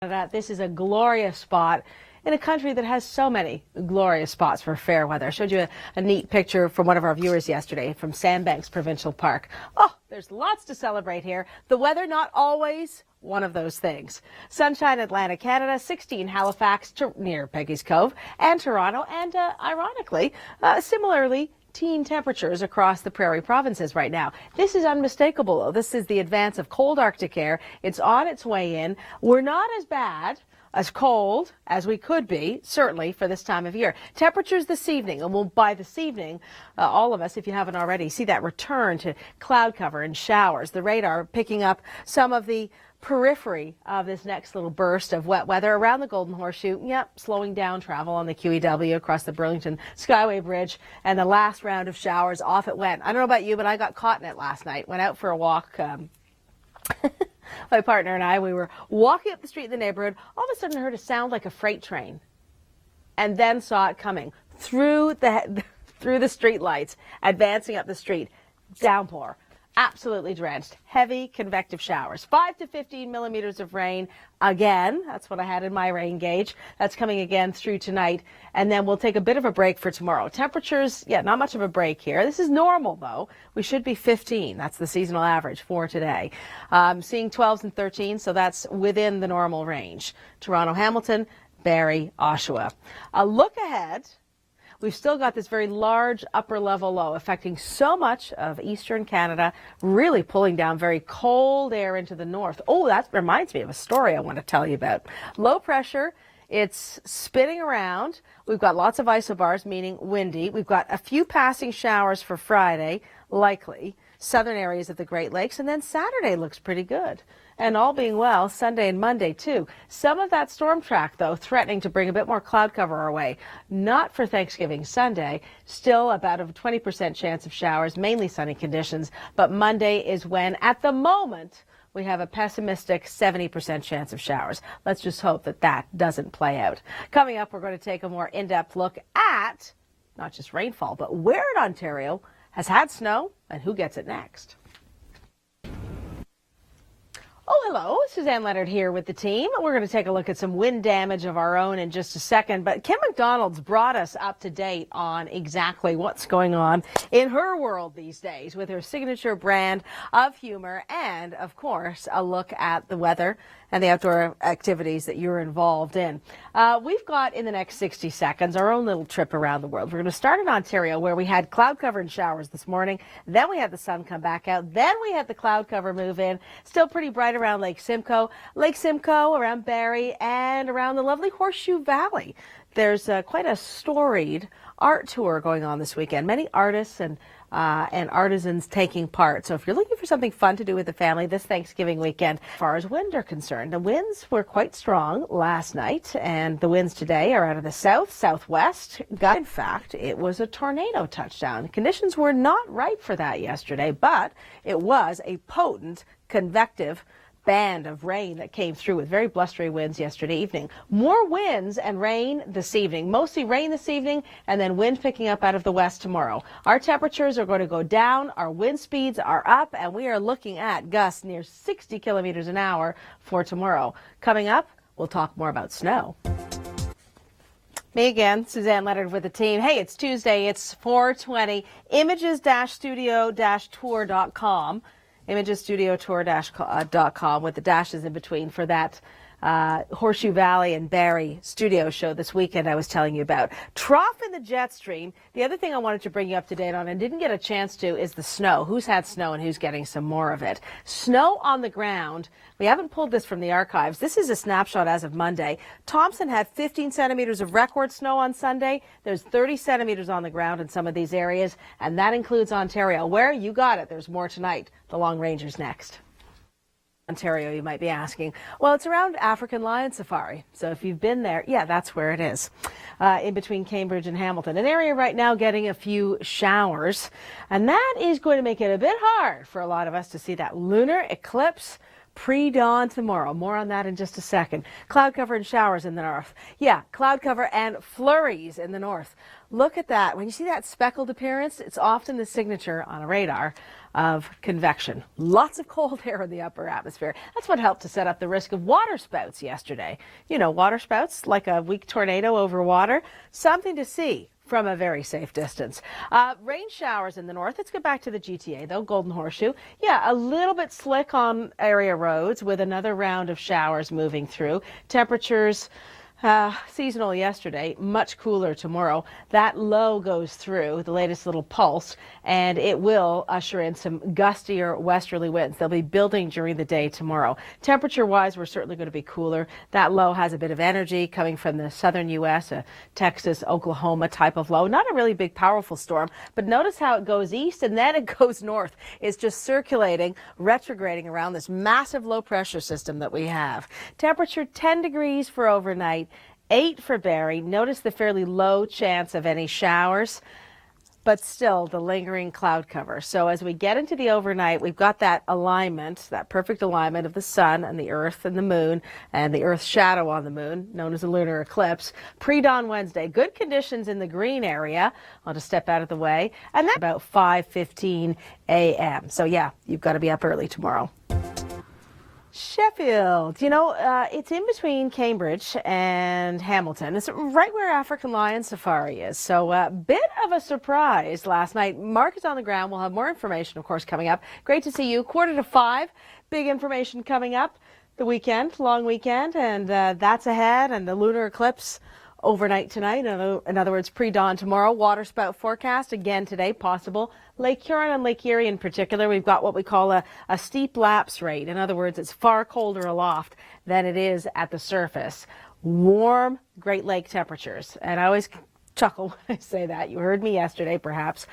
This is a glorious spot in a country that has so many glorious spots for fair weather. I showed you a neat picture from one of our viewers yesterday from Sandbanks Provincial Park. Oh, there's lots to celebrate here. The weather not always one of those things. Sunshine Atlantic Canada, 16 Halifax near Peggy's Cove, and Toronto, and ironically, similarly, teen temperatures across the prairie provinces right now. This is unmistakable, though. This is the advance of cold Arctic air. It's on its way in. We're not as bad, as cold as we could be, certainly for this time of year. Temperatures this evening, and by this evening, all of us, if you haven't already, see that return to cloud cover and showers. The radar picking up some of the periphery of this next little burst of wet weather around the Golden Horseshoe. Yep, slowing down travel on the QEW across the Burlington Skyway Bridge, and the last round of showers, off it went. I don't know about you, but I got caught in it last night. Went out for a walk. My partner and I, we were walking up the street in the neighborhood. All of a sudden, I heard a sound like a freight train, and then saw it coming through the street lights, advancing up the street. Downpour. Absolutely drenched. Heavy convective showers. 5 to 15 millimeters of rain. Again, that's what I had in my rain gauge. That's coming again through tonight. And then we'll take a bit of a break for tomorrow. Temperatures, not much of a break here. This is normal, though. We should be 15. That's the seasonal average for today. Seeing 12s and 13s, so that's within the normal range. Toronto, Hamilton, Barrie, Oshawa. A look ahead. We've still got this very large upper level low affecting so much of eastern Canada, really pulling down very cold air into the north. Oh, that reminds me of a story I want to tell you about. Low pressure, it's spinning around. We've got lots of isobars, meaning windy. We've got a few passing showers for Friday, likely. Southern areas of the Great Lakes, and then Saturday looks pretty good. And all being well, Sunday and Monday too. Some of that storm track, though, threatening to bring a bit more cloud cover our way. Not for Thanksgiving Sunday. Still about a 20% chance of showers, mainly sunny conditions. But Monday is when, at the moment, we have a pessimistic 70% chance of showers. Let's just hope that that doesn't play out. Coming up, we're going to take a more in-depth look at not just rainfall, but where in Ontario has had snow and who gets it next. Oh, hello. Suzanne Leonard here with the team. We're going to take a look at some wind damage of our own in just a second. But Kim McDonald's brought us up to date on exactly what's going on in her world these days with her signature brand of humor and, of course, a look at the weather and the outdoor activities that you're involved in. We've got, in the next 60 seconds, our own little trip around the world. We're going to start in Ontario, where we had cloud cover and showers this morning. Then we had the sun come back out. Then we had the cloud cover move in. Still pretty bright around Lake Simcoe, around Barrie, and around the lovely Horseshoe Valley. There's quite a storied art tour going on this weekend. Many artists and artisans taking part. So if you're looking for something fun to do with the family this Thanksgiving weekend, as far as wind are concerned, the winds were quite strong last night, and the winds today are out of the south, southwest. In fact, it was a tornado touchdown. Conditions were not right for that yesterday, but it was a potent convective band of rain that came through with very blustery winds yesterday evening. More winds and rain this evening. Mostly rain this evening, and then wind picking up out of the west tomorrow. Our temperatures are going to go down, our wind speeds are up, and we are looking at gusts near 60 kilometers an hour for tomorrow. Coming up, we'll talk more about snow. Me again, Suzanne Leonard with the team. Hey, it's Tuesday, it's 4:20. Images-studio-tour.com. imagesstudiotour.com with the dashes in between for that Horseshoe Valley and Barrie studio show this weekend I was telling you about. Trough in the jet stream. The other thing I wanted to bring you up to date on and didn't get a chance to is the snow. Who's had snow and who's getting some more of it? Snow on the ground. We haven't pulled this from the archives. This is a snapshot as of Monday. Thompson had 15 centimeters of record snow on Sunday. There's 30 centimeters on the ground in some of these areas, and that includes Ontario. Where? You got it. There's more tonight. The Long Rangers next. Ontario, you might be asking. Well, it's around African Lion Safari. So if you've been there, that's where it is, in between Cambridge and Hamilton. An area right now getting a few showers, and that is going to make it a bit hard for a lot of us to see that lunar eclipse Pre-dawn tomorrow. More on that in just a second. Cloud cover and showers in the north. Yeah, cloud cover and flurries in the north. Look at that. When you see that speckled appearance, it's often the signature on a radar of convection. Lots of cold air in the upper atmosphere. That's what helped to set up the risk of water spouts yesterday. You know, water spouts, like a weak tornado over water. Something to see from a very safe distance. Rain showers in the north. Let's get back to the GTA, though. Golden Horseshoe. Yeah, a little bit slick on area roads with another round of showers moving through. Temperatures seasonal yesterday, much cooler tomorrow. That low goes through, the latest little pulse, and it will usher in some gustier westerly winds. They'll be building during the day tomorrow. Temperature-wise, we're certainly going to be cooler. That low has a bit of energy coming from the southern U.S., a Texas, Oklahoma type of low. Not a really big, powerful storm, but notice how it goes east and then it goes north. It's just circulating, retrograding around this massive low-pressure system that we have. Temperature 10 degrees for overnight. 8 for Barrie. Notice the fairly low chance of any showers, but still the lingering cloud cover. So as we get into the overnight, we've got that alignment, that perfect alignment of the sun and the earth and the moon and the earth's shadow on the moon, known as a lunar eclipse. Pre-dawn Wednesday, good conditions in the green area. I'll just step out of the way. And that's about 5:15 a.m. So yeah, you've got to be up early tomorrow. Sheffield, you know, it's in between Cambridge and Hamilton. It's right where African Lion Safari is. So a bit of a surprise last night. Mark is on the ground. We'll have more information, of course, coming up. Great to see you. 4:45. Big information coming up. The weekend, long weekend, and that's ahead. And the lunar eclipse overnight tonight. In other words, pre-dawn tomorrow. Water spout forecast again today, possible. Lake Huron and Lake Erie in particular, we've got what we call a steep lapse rate. In other words, it's far colder aloft than it is at the surface. Warm Great Lake temperatures. And I always chuckle when I say that. You heard me yesterday, perhaps.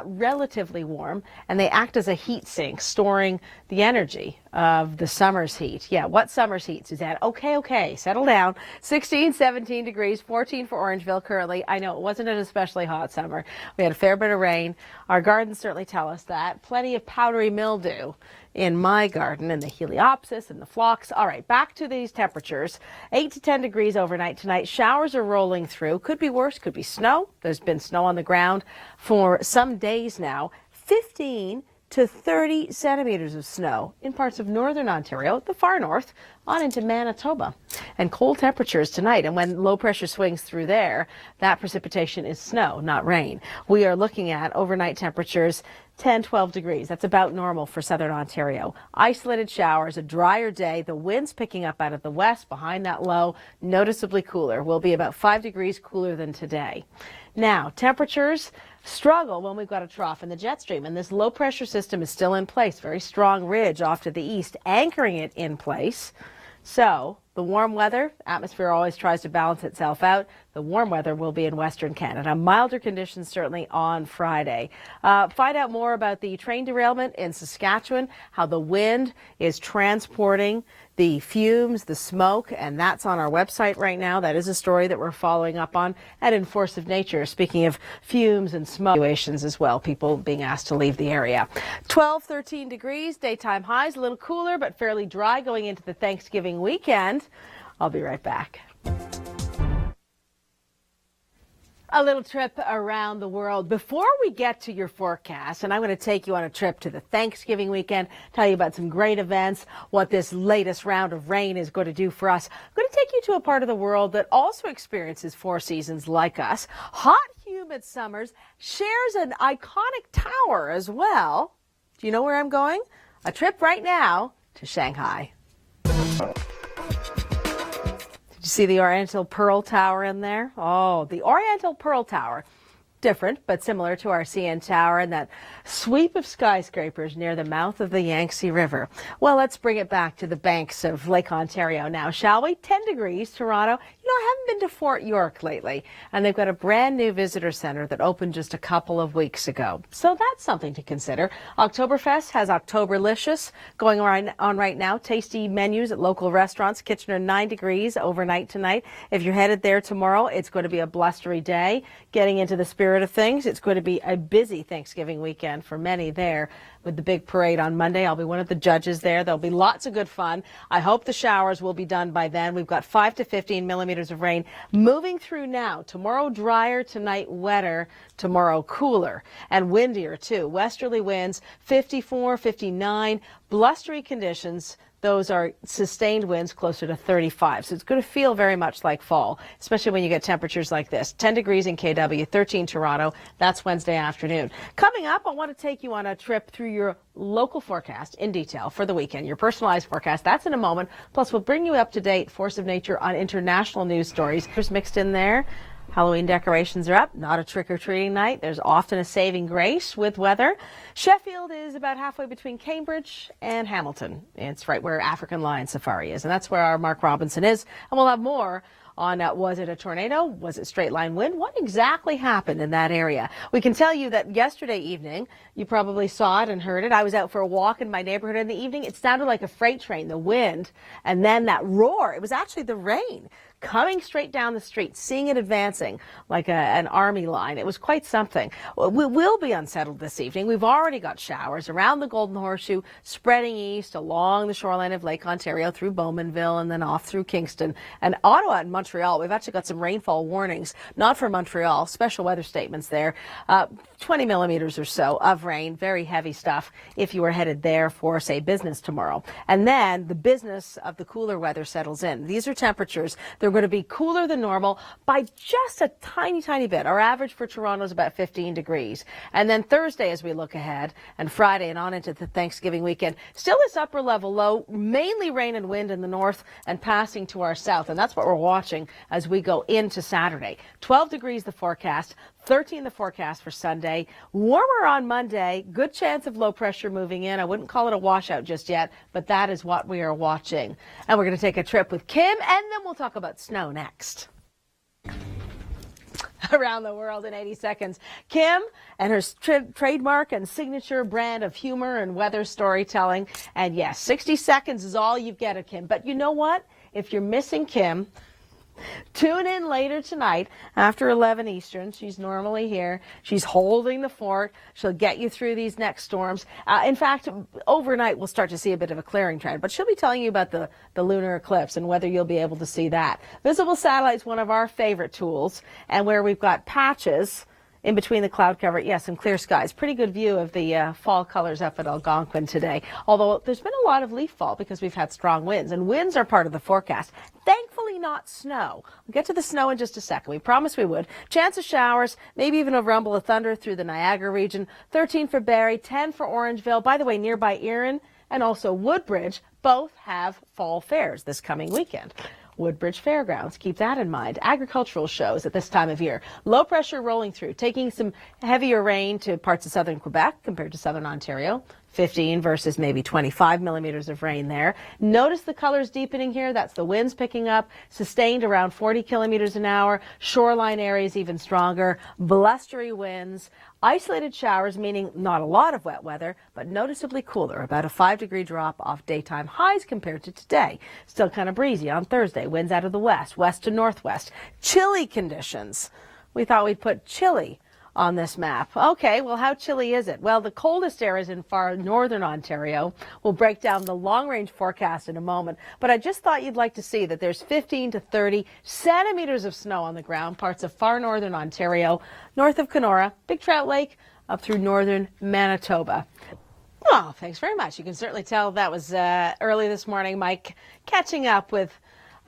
Relatively warm, and they act as a heat sink, storing the energy of the summer's heat. Yeah, what summer's heat, Suzanne? Okay, settle down. 16, 17 degrees, 14 for Orangeville currently. I know it wasn't an especially hot summer. We had a fair bit of rain. Our gardens certainly tell us that. Plenty of powdery mildew in my garden, and the heliopsis and the phlox. All right, back to these temperatures. 8 to 10 degrees overnight tonight. Showers are rolling through. Could be worse, could be snow. There's been snow on the ground for some days now. 15 to 30 centimeters of snow in parts of northern Ontario, the far north, on into Manitoba. And cold temperatures tonight. And when low pressure swings through there, that precipitation is snow, not rain. We are looking at overnight temperatures 10, 12 degrees. That's about normal for southern Ontario. Isolated showers, a drier day. The wind's picking up out of the west behind that low, noticeably cooler. Will be about 5 degrees cooler than today. Now, temperatures struggle when we've got a trough in the jet stream, and this low pressure system is still in place. Very strong ridge off to the east, anchoring it in place. So the warm weather, atmosphere always tries to balance itself out. The warm weather will be in Western Canada. Milder conditions certainly on Friday. Find out more about the train derailment in Saskatchewan, how the wind is transporting the fumes, the smoke, and that's on our website right now. That is a story that we're following up on at In Force of Nature. Speaking of fumes and smoke situations as well, people being asked to leave the area. 12, 13 degrees, daytime highs, a little cooler but fairly dry going into the Thanksgiving weekend. I'll be right back. A little trip around the world. Before we get to your forecast, and I'm going to take you on a trip to the Thanksgiving weekend, tell you about some great events, what this latest round of rain is going to do for us. I'm going to take you to a part of the world that also experiences 4 seasons like us. Hot, humid summers, shares an iconic tower as well. Do you know where I'm going? A trip right now to Shanghai. You see the Oriental Pearl Tower in there? Oh, the Oriental Pearl Tower. Different, but similar to our CN Tower and that sweep of skyscrapers near the mouth of the Yangtze River. Well, let's bring it back to the banks of Lake Ontario now, shall we? 10 degrees, Toronto. I haven't been to Fort York lately, and they've got a brand new visitor center that opened just a couple of weeks ago. So that's something to consider. Oktoberfest has Oktoberlicious going on right now. Tasty menus at local restaurants. Kitchener 9 degrees overnight tonight. If you're headed there tomorrow, it's going to be a blustery day. Getting into the spirit of things, it's going to be a busy Thanksgiving weekend for many there. With the big parade on Monday, I'll be one of the judges there. There'll be lots of good fun. I hope the showers will be done by then. We've got 5 to 15 millimeters of rain moving through now. Tomorrow drier, tonight wetter, tomorrow cooler and windier too. Westerly winds 54, 59, blustery conditions. Those are sustained winds closer to 35. So it's going to feel very much like fall, especially when you get temperatures like this. 10 degrees in KW, 13 Toronto. That's Wednesday afternoon. Coming up, I want to take you on a trip through your local forecast in detail for the weekend. Your personalized forecast, that's in a moment. Plus, we'll bring you up to date force of nature on international news stories. There's mixed in there. Halloween decorations are up. Not a trick-or-treating night. There's often a saving grace with weather. Sheffield is about halfway between Cambridge and Hamilton. It's right where African Lion Safari is, and that's where our Mark Robinson is. And we'll have more on was it a tornado? Was it straight line wind? What exactly happened in that area? We can tell you that yesterday evening, you probably saw it and heard it. I was out for a walk in my neighborhood in the evening. It sounded like a freight train, the wind, and then that roar. It was actually the rain coming straight down the street, seeing it advancing like an army line. It was quite something. We will be unsettled this evening. We've already got showers around the Golden Horseshoe, spreading east along the shoreline of Lake Ontario through Bowmanville and then off through Kingston and Ottawa and Montreal. We've actually got some rainfall warnings, not for Montreal, special weather statements there. 20 millimeters or so of rain, very heavy stuff if you were headed there for, say, business tomorrow. And then the business of the cooler weather settles in. These are temperatures. They're going to be cooler than normal by just a tiny, tiny bit. Our average for Toronto is about 15 degrees. And then Thursday, as we look ahead, and Friday and on into the Thanksgiving weekend, still this upper level low, mainly rain and wind in the north and passing to our south. And that's what we're watching as we go into Saturday. 12 degrees the forecast. 13 the forecast for Sunday. Warmer on Monday. Good chance of low pressure moving in. I wouldn't call it a washout just yet, but that is what we are watching. And we're going to take a trip with Kim, and then we'll talk about snow next. Around the world in 80 seconds. Kim and her trademark and signature brand of humor and weather storytelling. And yes, 60 seconds is all you get of Kim. But you know what? If you're missing Kim, tune in later tonight after 11 Eastern. She's normally here. She's holding the fort. She'll get you through these next storms. In fact, overnight we'll start to see a bit of a clearing trend, but she'll be telling you about the lunar eclipse and whether you'll be able to see that. Visible satellite's one of our favorite tools, and where we've got patches in between the cloud cover, yes, and clear skies. Pretty good view of the fall colors up at Algonquin today. Although there's been a lot of leaf fall because we've had strong winds, and winds are part of the forecast. Thankfully not snow. We'll get to the snow in just a second. We promised we would. Chance of showers, maybe even a rumble of thunder through the Niagara region. 13 for Barrie, 10 for Orangeville. By the way, nearby Erin and also Woodbridge both have fall fairs this coming weekend. Woodbridge Fairgrounds. Keep that in mind. Agricultural shows at this time of year. Low pressure rolling through, taking some heavier rain to parts of southern Quebec compared to southern Ontario. 15 versus maybe 25 millimeters of rain there. Notice the colors deepening here. That's the winds picking up, sustained around 40 kilometers an hour. Shoreline areas even stronger. Blustery winds. Isolated showers, meaning not a lot of wet weather, but noticeably cooler. About a 5-degree drop off daytime highs compared to today. Still kind of breezy on Thursday. Winds out of the west, west to northwest. Chilly conditions. We thought we'd put chilly on this map. Okay, well, how chilly is it? Well, the coldest areas in far northern Ontario. We'll break down the long-range forecast in a moment, but I just thought you'd like to see that there's 15 to 30 centimeters of snow on the ground, parts of far northern Ontario, north of Kenora, Big Trout Lake, up through northern Manitoba. Oh, thanks very much. You can certainly tell that was early this morning, Mike, catching up with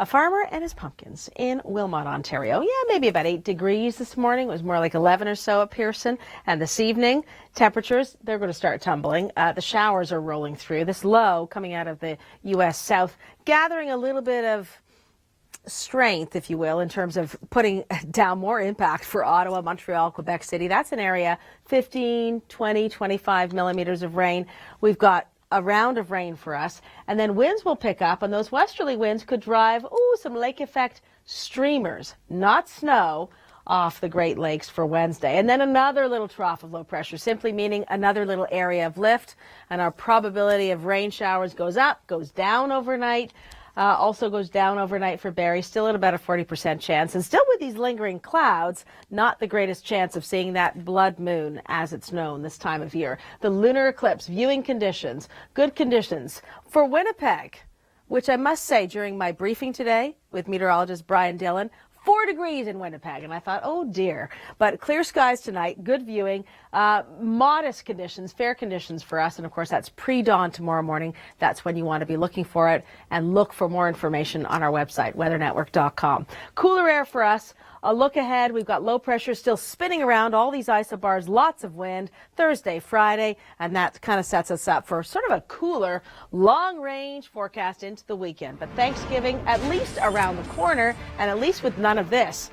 a farmer and his pumpkins in Wilmot, Ontario. Yeah, maybe about 8 degrees this morning. It was more like 11 or so at Pearson. And this evening, temperatures, they're going to start tumbling. The showers are rolling through. This low coming out of the U.S. South, gathering a little bit of strength, if you will, in terms of putting down more impact for Ottawa, Montreal, Quebec City. That's an area, 15, 20, 25 millimeters of rain. We've got a round of rain for us, and then winds will pick up, and those westerly winds could drive, some lake effect streamers, not snow, off the Great Lakes for Wednesday. And then another little trough of low pressure, simply meaning another little area of lift, and our probability of rain showers goes up, goes down overnight. Also goes down overnight for Barrie, still at about a 40% chance. And still with these lingering clouds, not the greatest chance of seeing that blood moon as it's known this time of year. The lunar eclipse, viewing conditions, good conditions for Winnipeg, which I must say during my briefing today with meteorologist Brian Dillon, 4 degrees in Winnipeg, and I thought, oh dear. But clear skies tonight, good viewing, modest conditions, fair conditions for us, and of course that's pre-dawn tomorrow morning. That's when you want to be looking for it, and look for more information on our website, weathernetwork.com. Cooler air for us. A look ahead, we've got low pressure still spinning around all these isobars, lots of wind Thursday, Friday, and that kind of sets us up for sort of a cooler, long-range forecast into the weekend. But Thanksgiving at least around the corner, and at least with none of this.